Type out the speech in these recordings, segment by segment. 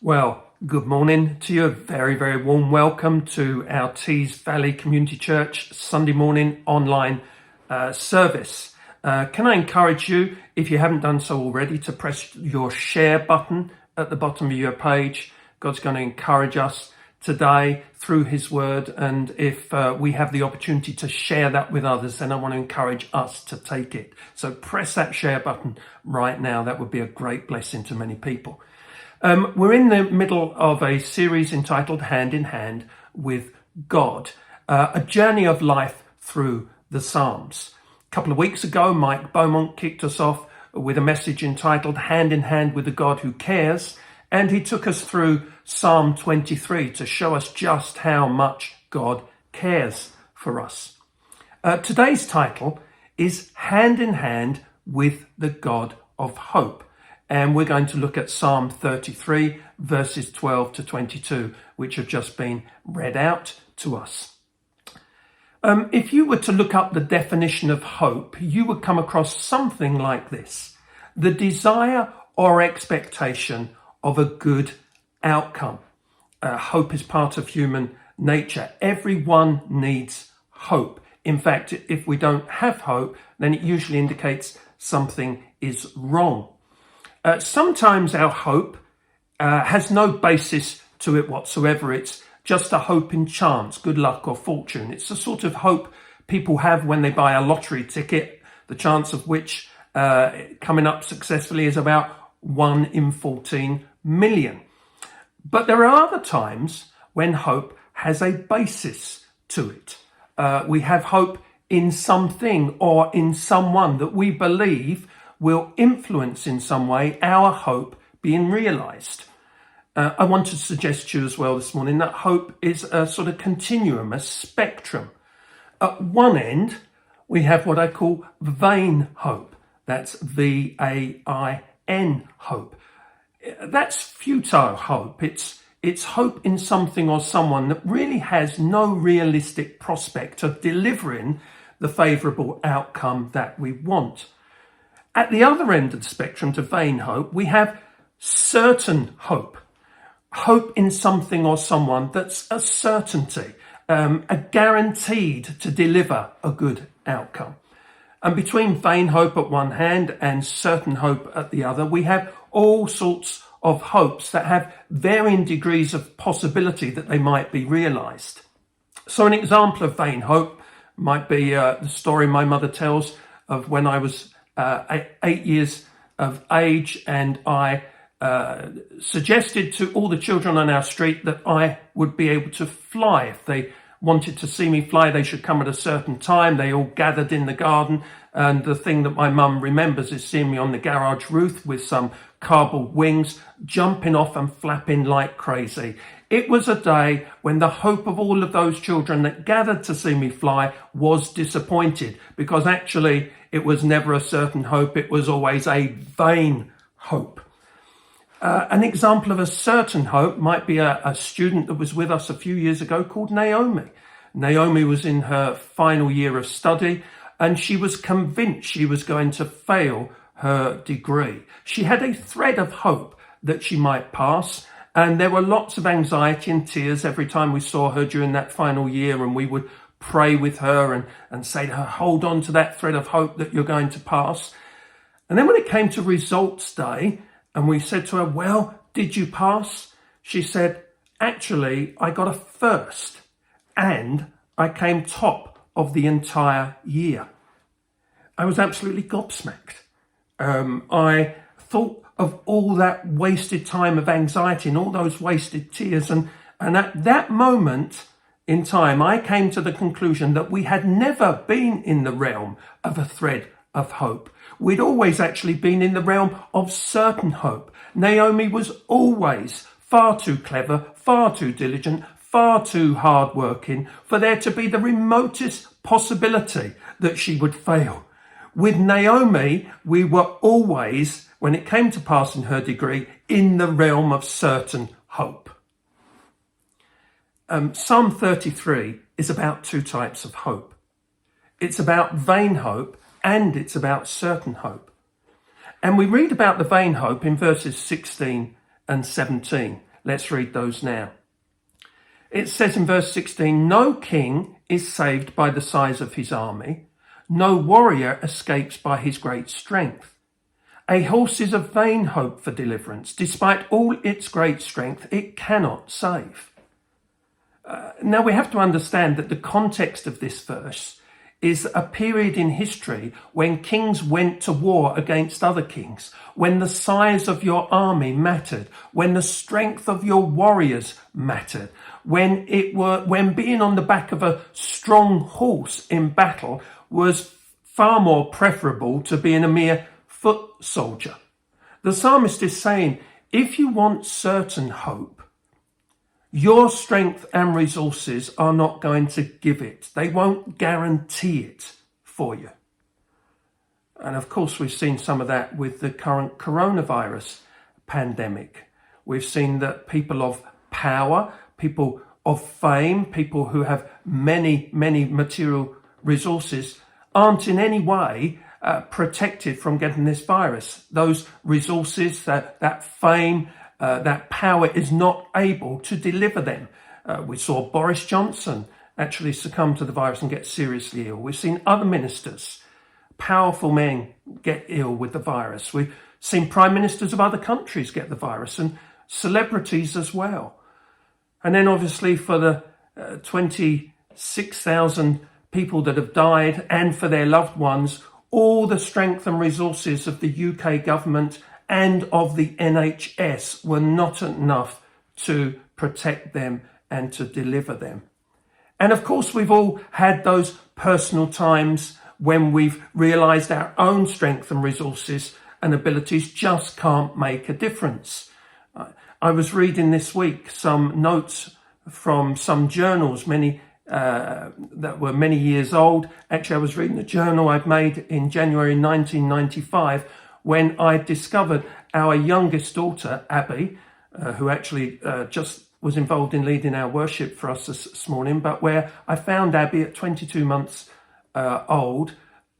Well, good morning to you. A very, very warm welcome to our Tees Valley Community Church Sunday morning online service. Can I encourage you, if you haven't done so already, to press your share button at the bottom of your page. God's going to encourage us today through his word, and if we have the opportunity to share that with others, then I want to encourage us to take it. So press that share button right now. That would be a great blessing to many people. We're in the middle of a series entitled Hand in Hand with God, a journey of life through the Psalms. A couple of weeks ago, Mike Beaumont kicked us off with a message entitled Hand in Hand with the God Who Cares, and he took us through Psalm 23 to show us just how much God cares for us. Today's title is Hand in Hand with the God of Hope. And we're going to look at Psalm 33, verses 12 to 22, which have just been read out to us. If you were to look up the definition of hope, you would come across something like this: the desire or expectation of a good outcome. Hope is part of human nature. Everyone needs hope. In fact, if we don't have hope, then it usually indicates something is wrong. Sometimes our hope has no basis to it whatsoever. It's just a hope in chance, good luck or fortune. It's the sort of hope people have when they buy a lottery ticket, the chance of which coming up successfully is about 1 in 14 million. But there are other times when hope has a basis to it. We have hope in something or in someone that we believe will influence in some way our hope being realised. I want to suggest to you as well this morning that hope is a sort of continuum, a spectrum. At one end, we have what I call vain hope. That's V-A-I-N hope. That's futile hope. It's hope in something or someone that really has no realistic prospect of delivering the favourable outcome that we want. At the other end of the spectrum to vain hope, we have certain hope. Hope in something or someone that's a certainty, a guaranteed to deliver a good outcome. And between vain hope at one hand and certain hope at the other, we have all sorts of hopes that have varying degrees of possibility that they might be realised. So an example of vain hope might be the story my mother tells of when I was 8 years of age, and I suggested to all the children on our street that I would be able to fly. If they wanted to see me fly, they should come at a certain time. They all gathered in the garden, and the thing that my mum remembers is seeing me on the garage roof with some cardboard wings, jumping off and flapping like crazy. It was a day when the hope of all of those children that gathered to see me fly was disappointed, because actually it was never a certain hope. It was always a vain hope. An example of a certain hope might be a student that was with us a few years ago called Naomi. Naomi was in her final year of study, and she was convinced she was going to fail her degree. She had a thread of hope that she might pass, and there were lots of anxiety and tears every time we saw her during that final year, and we would pray with her and say to her, hold on to that thread of hope that you're going to pass. And then when it came to results day, and we said to her, well, did you pass? She said, actually, I got a first, and I came top of the entire year. I was absolutely gobsmacked. I thought of all that wasted time of anxiety and all those wasted tears. And at that moment in time, I came to the conclusion that we had never been in the realm of a thread of hope. We'd always actually been in the realm of certain hope. Naomi was always far too clever, far too diligent, far too hardworking for there to be the remotest possibility that she would fail. With Naomi, we were always, when it came to passing her degree, in the realm of certain hope. Psalm 33 is about two types of hope. It's about vain hope and it's about certain hope. And we read about the vain hope in verses 16 and 17. Let's read those now. It says in verse 16, no king is saved by the size of his army. No warrior escapes by his great strength. A horse is a vain hope for deliverance. Despite all its great strength, it cannot save. Now we have to understand that the context of this verse is a period in history when kings went to war against other kings, when the size of your army mattered, when the strength of your warriors mattered, when being on the back of a strong horse in battle was far more preferable to being a mere foot soldier. The psalmist is saying, if you want certain hope, your strength and resources are not going to give it. They won't guarantee it for you. And of course, we've seen some of that with the current coronavirus pandemic. We've seen that people of power, people of fame, people who have many, many material resources aren't in any way protected from getting this virus. Those resources, that fame, that power is not able to deliver them. We saw Boris Johnson actually succumb to the virus and get seriously ill. We've seen other ministers, powerful men, get ill with the virus. We've seen prime ministers of other countries get the virus and celebrities as well. And then obviously for the 26,000 people that have died and for their loved ones, all the strength and resources of the UK government and of the NHS were not enough to protect them and to deliver them. And of course, we've all had those personal times when we've realised our own strength and resources and abilities just can't make a difference. I was reading this week some notes from some journals, many that were many years old. Actually, I was reading a journal I'd made in January 1995 when I discovered our youngest daughter, Abby, who actually just was involved in leading our worship for us this morning, but where I found Abby at 22 months old,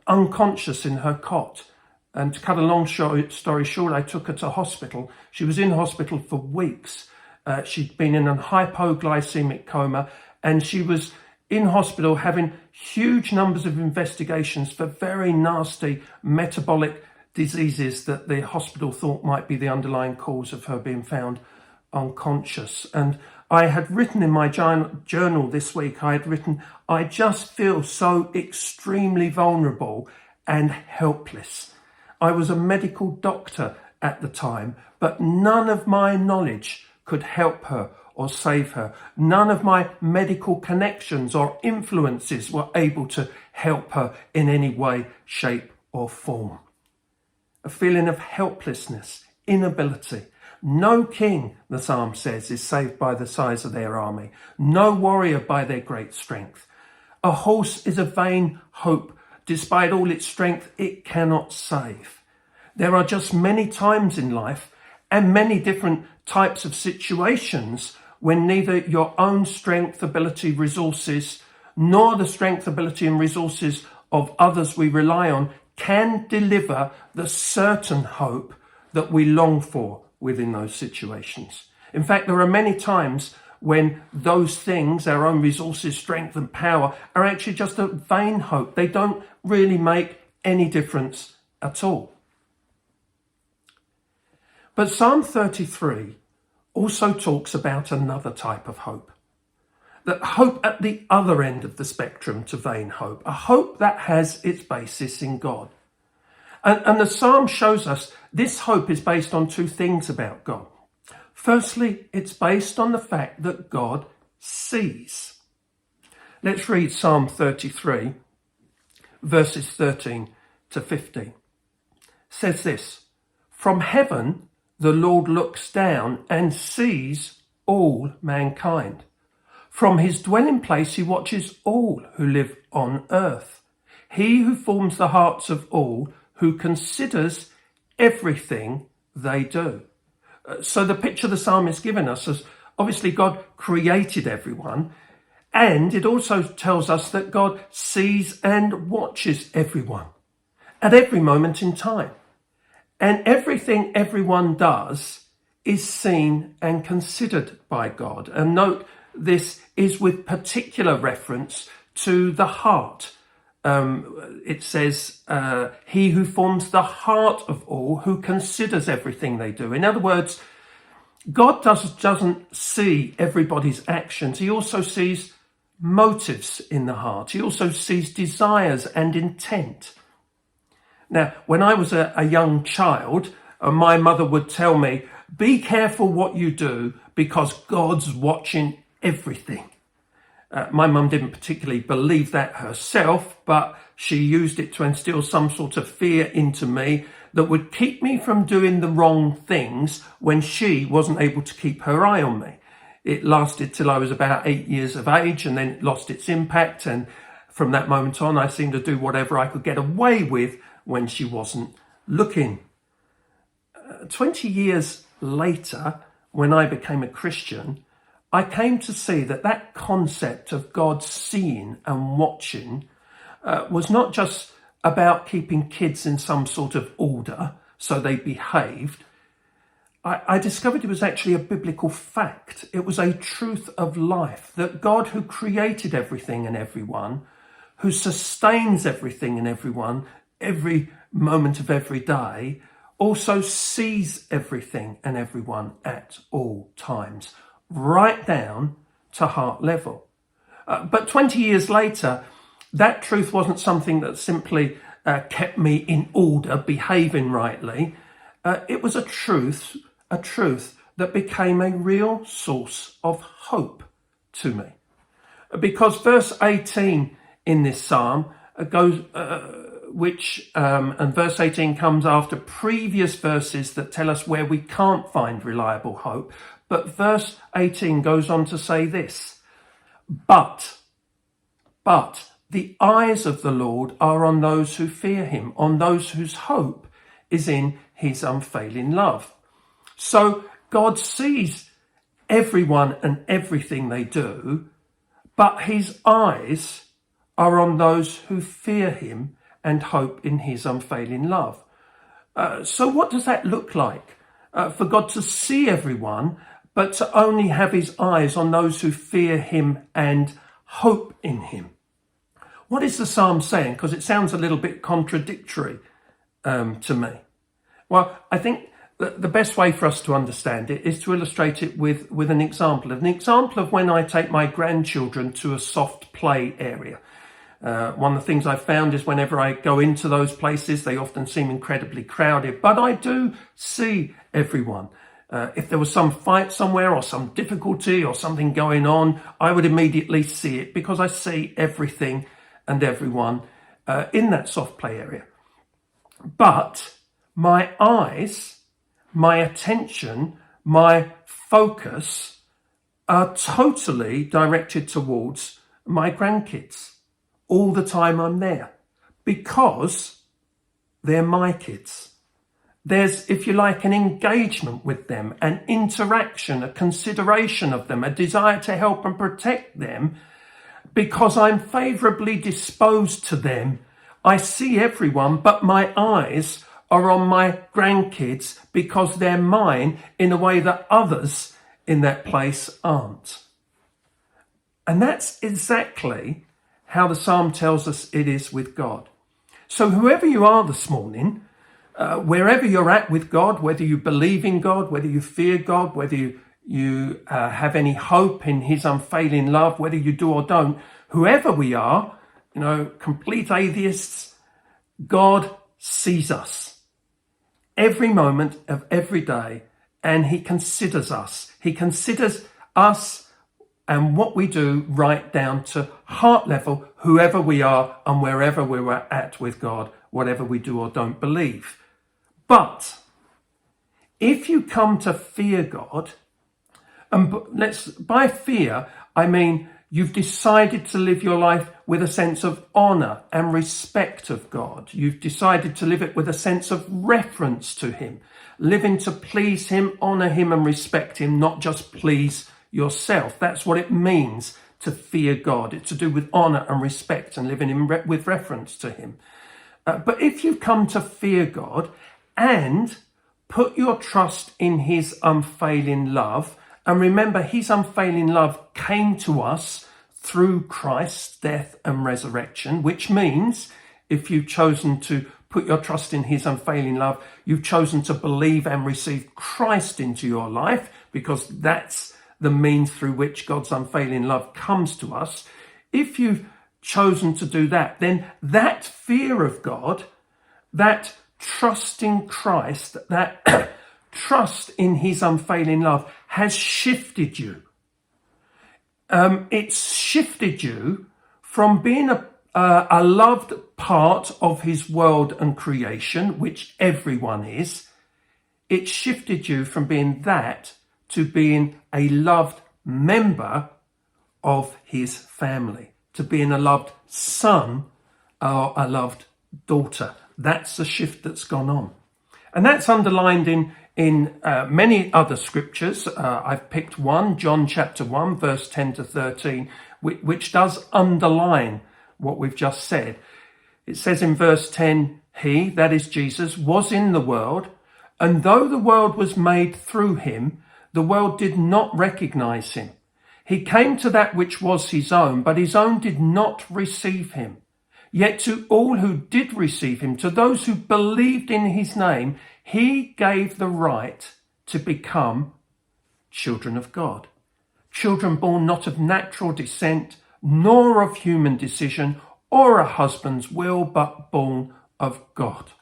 unconscious in her cot. And to cut a long story short, I took her to hospital. She was in hospital for weeks. She'd been in a hypoglycemic coma, and she was in hospital having huge numbers of investigations for very nasty metabolic diseases that the hospital thought might be the underlying cause of her being found unconscious. And I had written in my journal this week, I just feel so extremely vulnerable and helpless. I was a medical doctor at the time, but none of my knowledge could help her or save her. None of my medical connections or influences were able to help her in any way, shape or form. A feeling of helplessness, inability. No king, the psalm says, is saved by the size of their army. No warrior by their great strength. A horse is a vain hope. Despite all its strength, it cannot save. There are just many times in life and many different types of situations when neither your own strength, ability, resources, nor the strength, ability and resources of others we rely on can deliver the certain hope that we long for within those situations. In fact, there are many times when those things, our own resources, strength and power, are actually just a vain hope. They don't really make any difference at all. But Psalm 33 also talks about another type of hope. That hope at the other end of the spectrum to vain hope. A hope that has its basis in God. And the psalm shows us this hope is based on two things about God. Firstly, it's based on the fact that God sees. Let's read Psalm 33, verses 13 to 15. It says this, "From heaven the Lord looks down and sees all mankind. From his dwelling place he watches all who live on earth. He who forms the hearts of all, who considers everything they do." So the picture the psalm is giving us is obviously God created everyone, and it also tells us that God sees and watches everyone at every moment in time. And everything everyone does is seen and considered by God. And note, this is with particular reference to the heart. It says, he who forms the heart of all, who considers everything they do. In other words, God doesn't see everybody's actions. He also sees motives in the heart. He also sees desires and intent. Now, when I was a young child, my mother would tell me, be careful what you do because God's watching everything. My mum didn't particularly believe that herself, but she used it to instill some sort of fear into me that would keep me from doing the wrong things when she wasn't able to keep her eye on me. It lasted till I was about 8 years of age, and then it lost its impact. And from that moment on, I seemed to do whatever I could get away with when she wasn't looking. 20 years later, when I became a Christian, I came to see that concept of God seeing and watching was not just about keeping kids in some sort of order so they behaved. I discovered it was actually a biblical fact. It was a truth of life, that God, who created everything and everyone, who sustains everything and everyone every moment of every day, also sees everything and everyone at all times, right down to heart level. But 20 years later, that truth wasn't something that simply kept me in order, behaving rightly. It was a truth that became a real source of hope to me. Because verse 18 in this psalm goes, and verse 18 comes after previous verses that tell us where we can't find reliable hope. But verse 18 goes on to say this, but the eyes of the Lord are on those who fear him, on those whose hope is in his unfailing love. So God sees everyone and everything they do, but his eyes are on those who fear him and hope in his unfailing love. So what does that look like? For God to see everyone, but to only have his eyes on those who fear him and hope in him. What is the psalm saying? Because it sounds a little bit contradictory to me. Well, I think the best way for us to understand it is to illustrate it with an example of when I take my grandchildren to a soft play area. One of the things I've found is whenever I go into those places, they often seem incredibly crowded, but I do see everyone. If there was some fight somewhere or some difficulty or something going on, I would immediately see it because I see everything and everyone in that soft play area. But my eyes, my attention, my focus are totally directed towards my grandkids all the time I'm there because they're my kids. There's, if you like, an engagement with them, an interaction, a consideration of them, a desire to help and protect them because I'm favourably disposed to them. I see everyone, but my eyes are on my grandkids because they're mine in a way that others in that place aren't. And that's exactly how the psalm tells us it is with God. So whoever you are this morning, wherever you're at with God, whether you believe in God, whether you fear God, whether you have any hope in his unfailing love, whether you do or don't, whoever we are, complete atheists, God sees us every moment of every day, and he considers us. He considers us and what we do right down to heart level, whoever we are and wherever we're at with God, whatever we do or don't believe. But if you come to fear God, and by fear, I mean you've decided to live your life with a sense of honour and respect of God. You've decided to live it with a sense of reference to him, living to please him, honour him and respect him, not just please yourself. That's what it means to fear God. It's to do with honour and respect and living with reference to him. But if you've come to fear God and Put your trust in his unfailing love. And remember, his unfailing love came to us through Christ's death and resurrection, which means if you've chosen to put your trust in his unfailing love, you've chosen to believe and receive Christ into your life, because that's the means through which God's unfailing love comes to us. If you've chosen to do that, then that fear of God, that trust in Christ, that trust in his unfailing love has shifted you. It's shifted you from being a loved part of his world and creation, which everyone is. It shifted you from being that to being a loved member of his family, to being a loved son or a loved daughter. That's the shift that's gone on. And that's underlined in many other scriptures. I've picked one, John chapter 1, verse 10 to 13, which does underline what we've just said. It says in verse 10, he, that is Jesus, was in the world, and though the world was made through him, the world did not recognize him. He came to that which was his own, but his own did not receive him. Yet to all who did receive him, to those who believed in his name, he gave the right to become children of God. Children born not of natural descent, nor of human decision, or a husband's will, but born of God.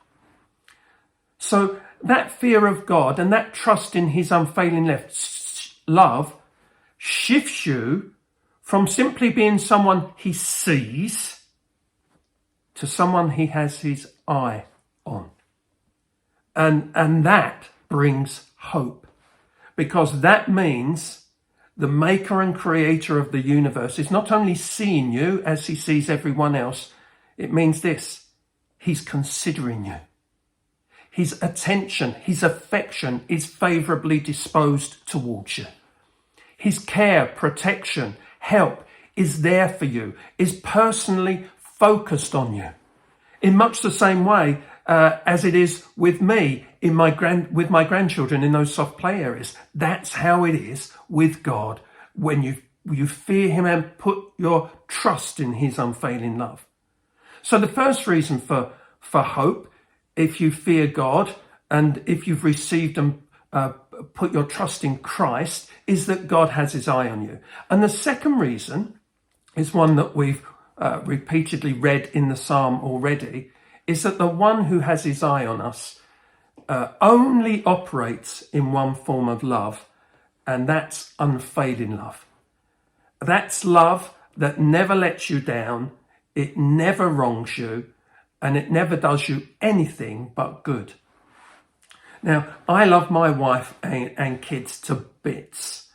So that fear of God and that trust in his unfailing love shifts you from simply being someone he sees to someone he has his eye on. And that brings hope, because that means the maker and creator of the universe is not only seeing you as he sees everyone else. It means this: he's considering you. His attention, his affection is favorably disposed towards you. His care, protection, help is there for you, is personally focused on you. In much the same way as it is with me with my grandchildren in those soft play areas. That's how it is with God when you fear him and put your trust in his unfailing love. So the first reason for hope, if you fear God and if you've received and put your trust in Christ, is that God has his eye on you. And the second reason is one that we've repeatedly read in the psalm already, is that the one who has his eye on us only operates in one form of love, and that's unfailing love. That's love that never lets you down, it never wrongs you, and it never does you anything but good. Now, I love my wife and kids to bits,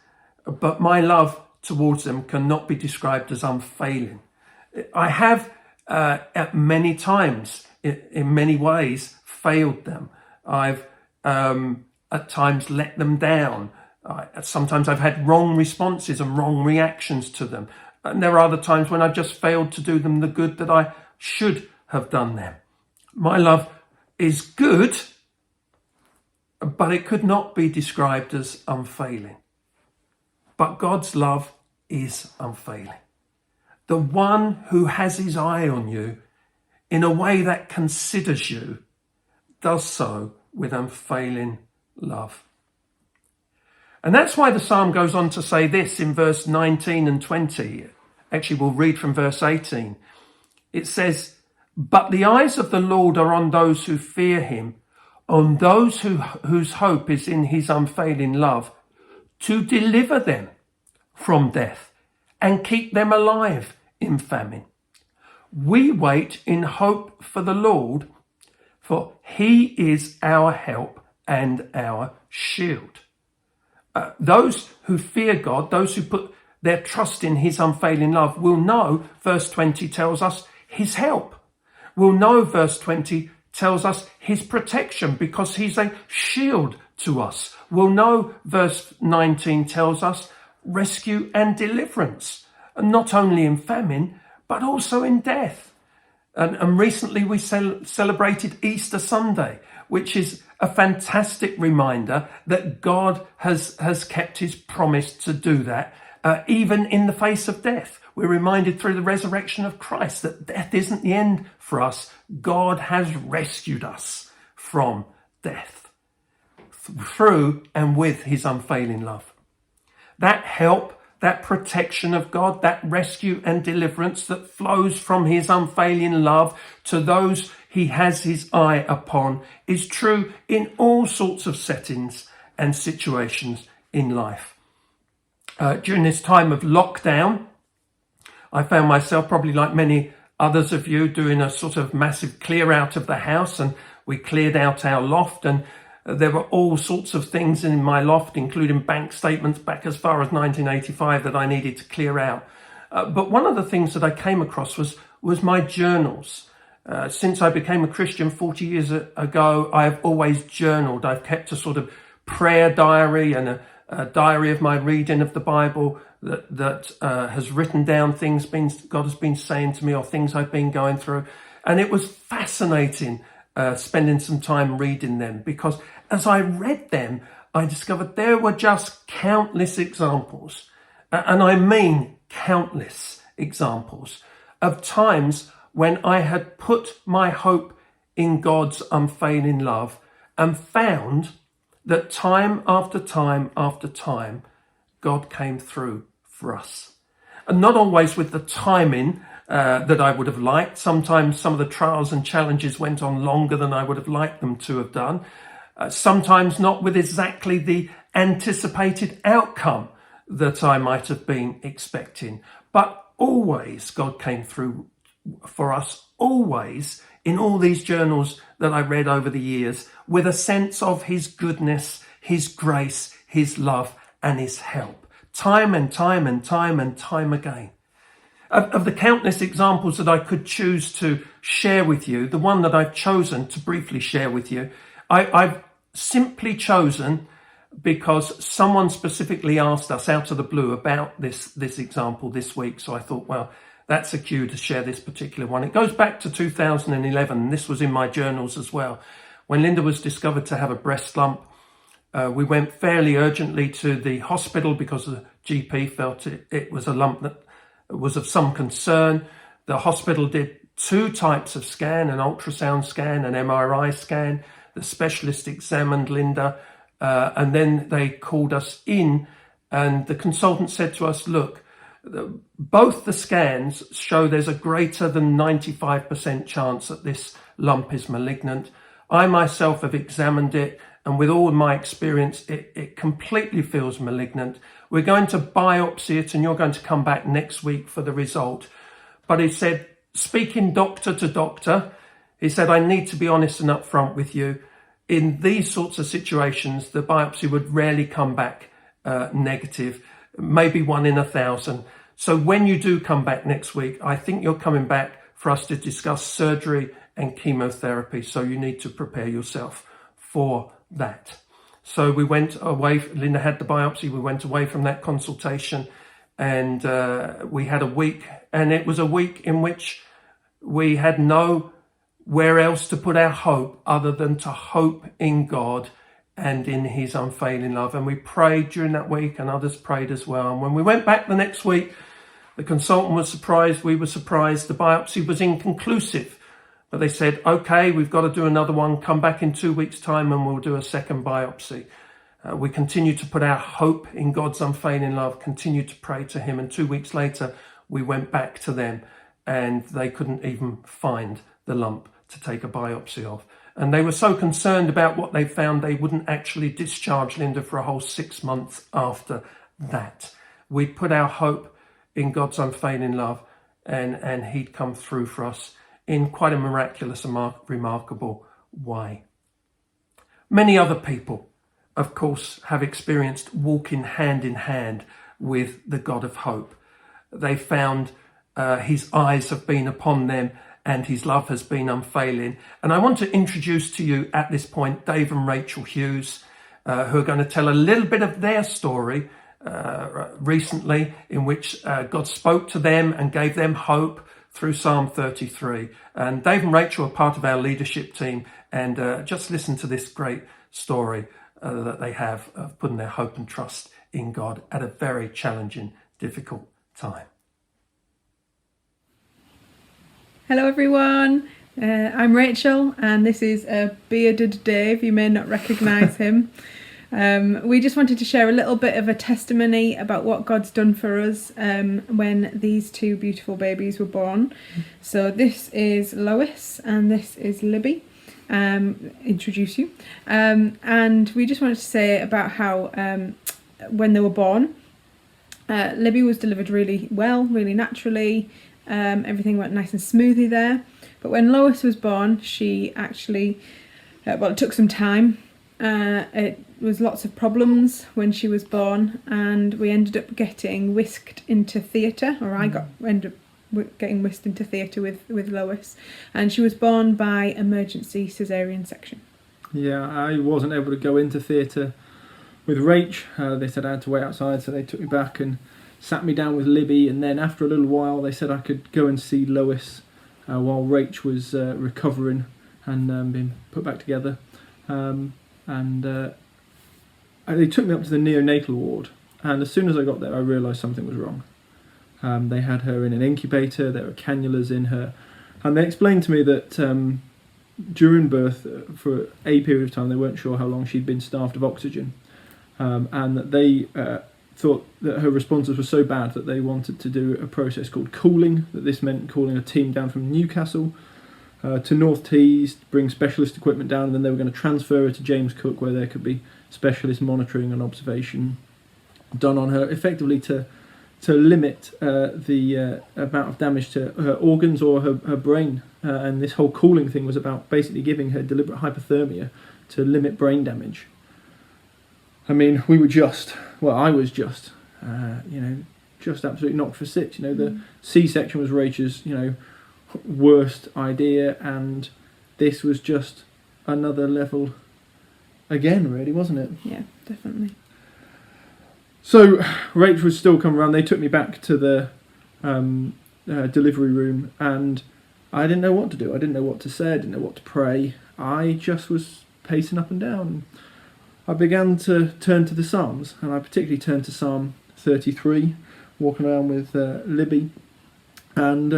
but my love towards them cannot be described as unfailing. I have at many times, in many ways, failed them. I've at times let them down. Sometimes I've had wrong responses and wrong reactions to them. And there are other times when I've just failed to do them the good that I should have done them. My love is good, but it could not be described as unfailing. But God's love is unfailing. The one who has his eye on you in a way that considers you does so with unfailing love. And that's why the psalm goes on to say this in verse 19 and 20. Actually, we'll read from verse 18. It says, "But the eyes of the Lord are on those who fear him, on those whose hope is in his unfailing love, to deliver them from death and keep them alive in famine. We wait in hope for the Lord, for he is our help and our shield." Those who fear God, those who put their trust in his unfailing love, will know, verse 20 tells us, his help. Will know, verse 20 tells us, his protection, because he's a shield to us. Will know, verse 19 tells us, rescue and deliverance, and not only in famine, but also in death. And recently we celebrated Easter Sunday, which is a fantastic reminder that God has kept his promise to do that, even in the face of death. We're reminded through the resurrection of Christ that death isn't the end for us. God has rescued us from death through and with his unfailing love. That help, that protection of God, that rescue and deliverance that flows from his unfailing love to those he has his eye upon is true in all sorts of settings and situations in life. During this time of lockdown, I found myself, probably like many others of you, doing a sort of massive clear out of the house, and we cleared out our loft, and there were all sorts of things in my loft, including bank statements back as far as 1985 that I needed to clear out. But one of the things that I came across was my journals. Since I became a Christian 40 years ago, I've always journaled. I've kept a sort of prayer diary and a diary of my reading of the Bible that has written down things God has been saying to me, or things I've been going through. And it was fascinating spending some time reading them, because as I read them, I discovered there were just countless examples, and I mean countless examples, of times when I had put my hope in God's unfailing love and found that time after time after time, God came through for us. And not always with the timing that I would have liked. Sometimes some of the trials and challenges went on longer than I would have liked them to have done. Sometimes not with exactly the anticipated outcome that I might have been expecting. But always God came through for us, always, in all these journals that I read over the years, with a sense of his goodness, his grace, his love, and his help. Time and time and time and time again. Of the countless examples that I could choose to share with you, the one that I've chosen to briefly share with you, I've simply chosen because someone specifically asked us out of the blue about this example this week. So I thought, well, that's a cue to share this particular one. It goes back to 2011. And this was in my journals as well. When Linda was discovered to have a breast lump, we went fairly urgently to the hospital because the GP felt it was a lump that was of some concern. The hospital did 2 types of scan, an ultrasound scan, an MRI scan. The specialist examined Linda, and then they called us in, and the consultant said to us, look, both the scans show there's a greater than 95% chance that this lump is malignant. I myself have examined it, and with all my experience, it completely feels malignant. We're going to biopsy it, and you're going to come back next week for the result. But he said, speaking doctor to doctor, he said, I need to be honest and upfront with you. In these sorts of situations, the biopsy would rarely come back negative, maybe 1 in 1,000. So when you do come back next week, I think you're coming back for us to discuss surgery and chemotherapy. So you need to prepare yourself for that. So we went away. Linda had the biopsy. We went away from that consultation, and we had a week. And it was a week in which we had nowhere else to put our hope other than to hope in God and in his unfailing love. And we prayed during that week, and others prayed as well. And when we went back the next week, the consultant was surprised. We were surprised. The biopsy was inconclusive. But they said, okay, we've got to do another one. Come back in 2 weeks' time and we'll do a second biopsy. We continued to put our hope in God's unfailing love, continued to pray to him. And 2 weeks later, we went back to them, and they couldn't even find the lump to take a biopsy of. And they were so concerned about what they found, they wouldn't actually discharge Linda for a whole 6 months after that. We put our hope in God's unfailing love, and he'd come through for us in quite a miraculous and remarkable way. Many other people, of course, have experienced walking hand in hand with the God of hope. They found his eyes have been upon them, and his love has been unfailing. And I want to introduce to you at this point Dave and Rachel Hughes, who are going to tell a little bit of their story recently, in which God spoke to them and gave them hope through Psalm 33. And Dave and Rachel are part of our leadership team, and just listen to this great story that they have of putting their hope and trust in God at a very challenging, difficult time. Hello everyone, I'm Rachel and this is a bearded Dave. You may not recognise him. We just wanted to share a little bit of a testimony about what God's done for us when these two beautiful babies were born. So this is Lois and this is Libby. Introduce you. And we just wanted to say about how when they were born, Libby was delivered really well, really naturally. Everything went nice and smoothly there. But when Lois was born, she actually, it took some time. It was lots of problems when she was born, and we ended up getting whisked into theatre, or ended up getting whisked into theatre with Lois. And she was born by emergency caesarean section. Yeah, I wasn't able to go into theatre with Rach. They said I had to wait outside, so they took me back and sat me down with Libby, and then after a little while they said I could go and see Lois while Rach was recovering and being put back together. They took me up to the neonatal ward, and as soon as I got there I realised something was wrong. They had her in an incubator, there were cannulas in her, and they explained to me that during birth, for a period of time, they weren't sure how long she'd been starved of oxygen, and that they thought that her responses were so bad that they wanted to do a process called cooling, that this meant calling a team down from Newcastle to North Tees, bring specialist equipment down, and then they were going to transfer her to James Cook, where there could be specialist monitoring and observation done on her, effectively to limit the amount of damage to her organs or her brain. And this whole cooling thing was about basically giving her deliberate hypothermia to limit brain damage. I mean, I was just absolutely knocked for six. The C-section was Rachel's, worst idea, and this was just another level again, really, wasn't it? Yeah, definitely. So Rach was still coming around. They took me back to the delivery room, and I didn't know what to do. I didn't know what to say. I didn't know what to pray. I just was pacing up and down. I began to turn to the Psalms, and I particularly turned to Psalm 33, walking around with Libby. And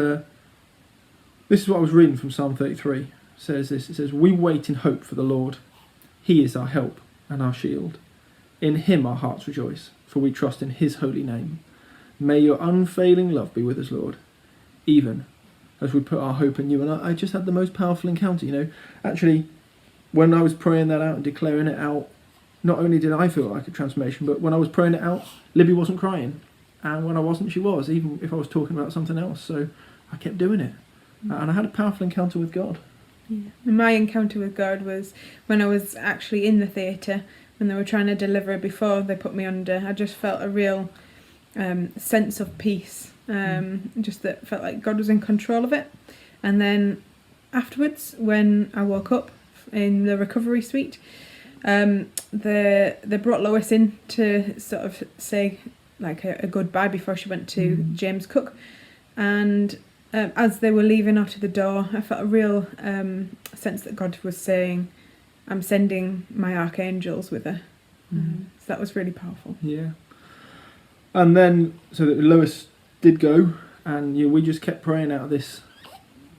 this is what I was reading from Psalm 33. It says this, it says, "We wait in hope for the Lord. He is our help and our shield. In him our hearts rejoice, for we trust in his holy name. May your unfailing love be with us, Lord, even as we put our hope in you." And I just had the most powerful encounter, Actually, when I was praying that out and declaring it out, not only did I feel like a transformation, but when I was praying it out, Libby wasn't crying. And when I wasn't, she was, even if I was talking about something else. So I kept doing it. And I had a powerful encounter with God. Yeah. And my encounter with God was when I was actually in the theatre, when they were trying to deliver before they put me under. I just felt a real sense of peace. Just that felt like God was in control of it. And then afterwards, when I woke up in the recovery suite, they brought Lois in to sort of say like a goodbye before she went to James Cook, and as they were leaving out of the door, I felt a real sense that God was saying, "I'm sending my archangels with her." So that was really powerful. Yeah. And then so that Lois did go, and we just kept praying out of this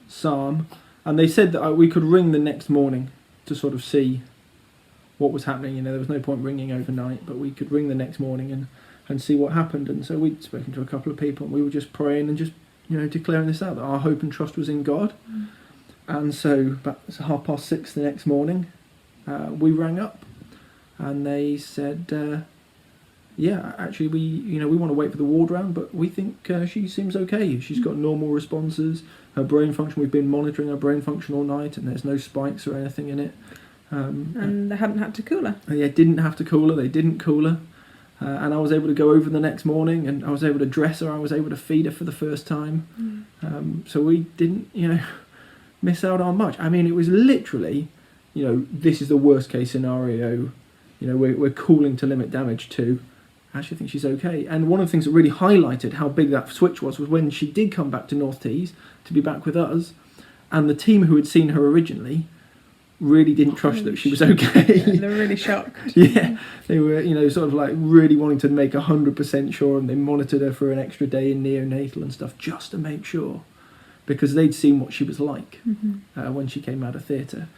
psalm, and they said that we could ring the next morning to sort of see what was happening. There was no point ringing overnight, but we could ring the next morning and see what happened. And so we'd spoken to a couple of people, and we were just praying and just declaring this out, that our hope and trust was in God. And so about 6:30 the next morning, we rang up, and they said, actually we want to wait for the ward round, but we think she seems okay. She's got normal responses. Her brain function, we've been monitoring her brain function all night, and there's no spikes or anything in it. And they hadn't had to cool her. Yeah, didn't have to cool her. They didn't cool her. And I was able to go over the next morning, and I was able to dress her. I was able to feed her for the first time. So we didn't, miss out on much. I mean, it was literally, this is the worst case scenario. We're cooling to limit damage to, I actually think she's okay. And one of the things that really highlighted how big that switch was when she did come back to North Tees to be back with us, and the team who had seen her originally really didn't trust that she was okay. Yeah, they were really shocked. Yeah, they were, sort of like really wanting to make 100% sure, and they monitored her for an extra day in neonatal and stuff just to make sure, because they'd seen what she was like when she came out of theatre.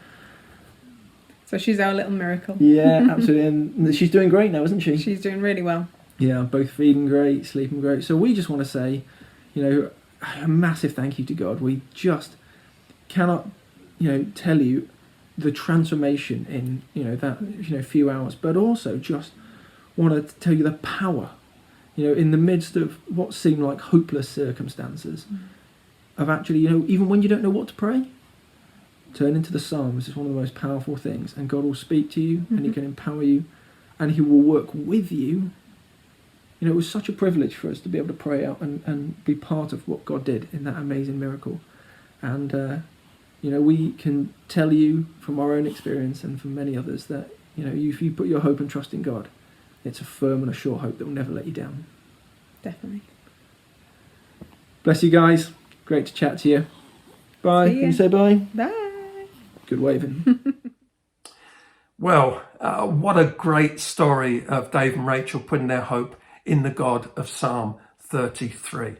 So she's our little miracle. Yeah, absolutely. And she's doing great now, isn't she? She's doing really well. Yeah, both feeding great, sleeping great. So we just want to say, a massive thank you to God. We just cannot, tell you the transformation in, that, few hours. But also just want to tell you the power, in the midst of what seem like hopeless circumstances, of actually, even when you don't know what to pray, turn into the Psalms is one of the most powerful things, and God will speak to you, and He can empower you, and He will work with you. It was such a privilege for us to be able to pray out and be part of what God did in that amazing miracle. And, we can tell you from our own experience and from many others that, if you put your hope and trust in God, it's a firm and a sure hope that will never let you down. Definitely. Bless you guys. Great to chat to you. Bye. Can you say bye? Bye. Good waving. Well, what a great story of Dave and Rachel putting their hope in the God of Psalm 33.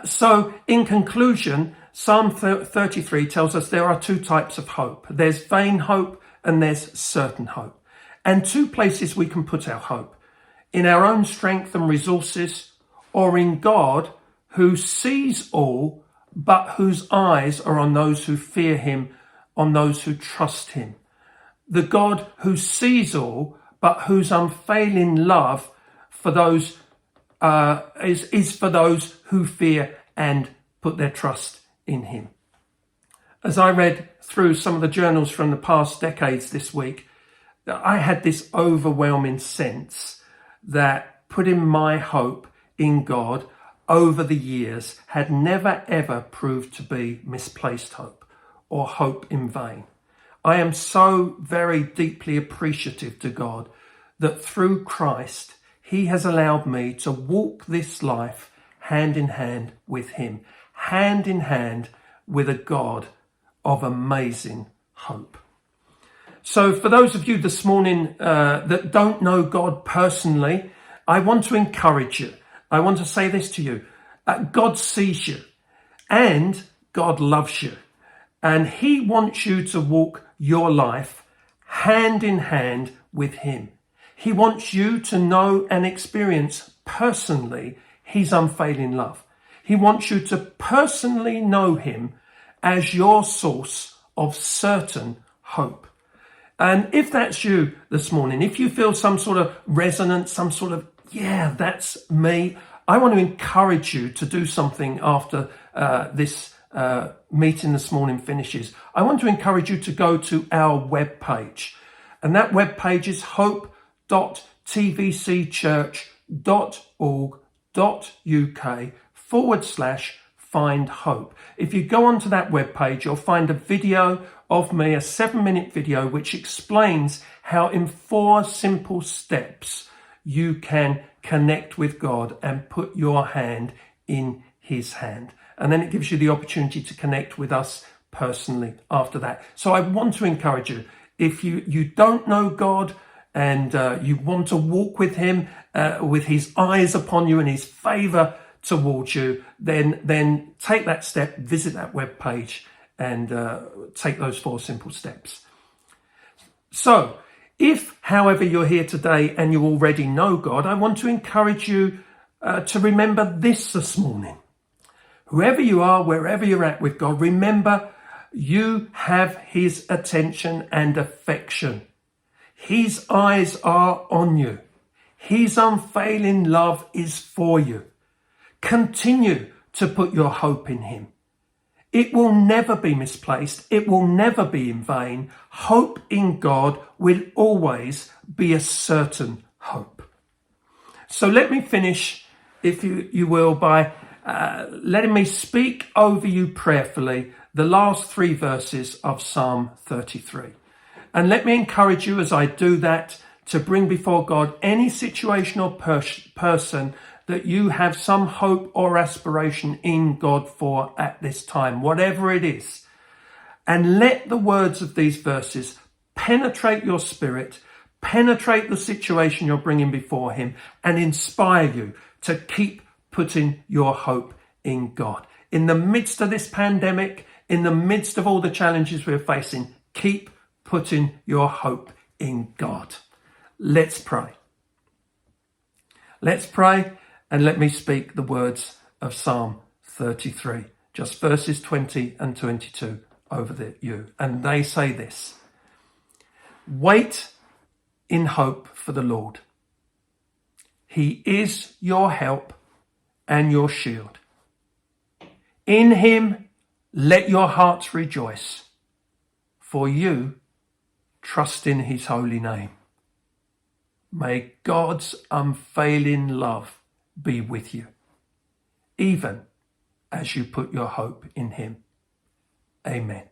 So, in conclusion, Psalm 33 tells us there are two types of hope. There's vain hope and there's certain hope. And two places we can put our hope: in our own strength and resources, or in God, who sees all, but whose eyes are on those who fear Him, on those who trust Him. The God who sees all, but whose unfailing love for those is for those who fear and put their trust in Him. As I read through some of the journals from the past decades this week, I had this overwhelming sense that putting my hope in God over the years had never ever proved to be misplaced hope or hope in vain. I am so very deeply appreciative to God that through Christ, He has allowed me to walk this life hand in hand with Him, hand in hand with a God of amazing hope. So for those of you this morning that don't know God personally, I want to encourage you. I want to say this to you. God sees you and God loves you. And He wants you to walk your life hand in hand with Him. He wants you to know and experience personally His unfailing love. He wants you to personally know Him as your source of certain hope. And if that's you this morning, if you feel some sort of resonance, some sort of, yeah, that's me, I want to encourage you to do something after this meeting this morning finishes. I want to encourage you to go to our webpage. And that webpage is hope.tvcchurch.org.uk/find hope. If you go onto that webpage, you'll find a video of me, a 7-minute video, which explains how in 4 simple steps you can connect with God and put your hand in His hand. And then it gives you the opportunity to connect with us personally after that. So I want to encourage you, if you don't know God and you want to walk with Him, with His eyes upon you and His favour towards you, then take that step, visit that webpage and take those 4 simple steps. So if, however, you're here today and you already know God, I want to encourage you to remember this morning. Whoever you are, wherever you're at with God, remember you have His attention and affection. His eyes are on you. His unfailing love is for you. Continue to put your hope in Him. It will never be misplaced. It will never be in vain. Hope in God will always be a certain hope. So let me finish, if you will, by letting me speak over you prayerfully the last 3 verses of Psalm 33. And let me encourage you as I do that to bring before God any situation or person that you have some hope or aspiration in God for at this time, whatever it is. And let the words of these verses penetrate your spirit, penetrate the situation you're bringing before him, and inspire you to keep putting your hope in God. In the midst of this pandemic, in the midst of all the challenges we're facing, keep putting your hope in God. Let's pray. Let's pray, and let me speak the words of Psalm 33, just verses 20 and 22 over you. And they say this: wait in hope for the Lord. He is your help and your shield. In him let your hearts rejoice, for you trust in his holy name. May God's unfailing love be with you, even as you put your hope in him. Amen.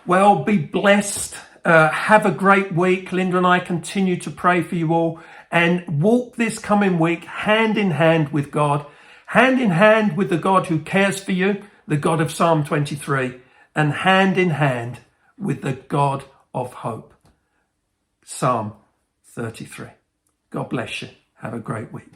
Well, be blessed. Have a great week. Linda and I continue to pray for you all, and walk this coming week hand in hand with God, hand in hand with the God who cares for you, the God of Psalm 23, and hand in hand with the God of hope. Psalm 33. God bless you. Have a great week.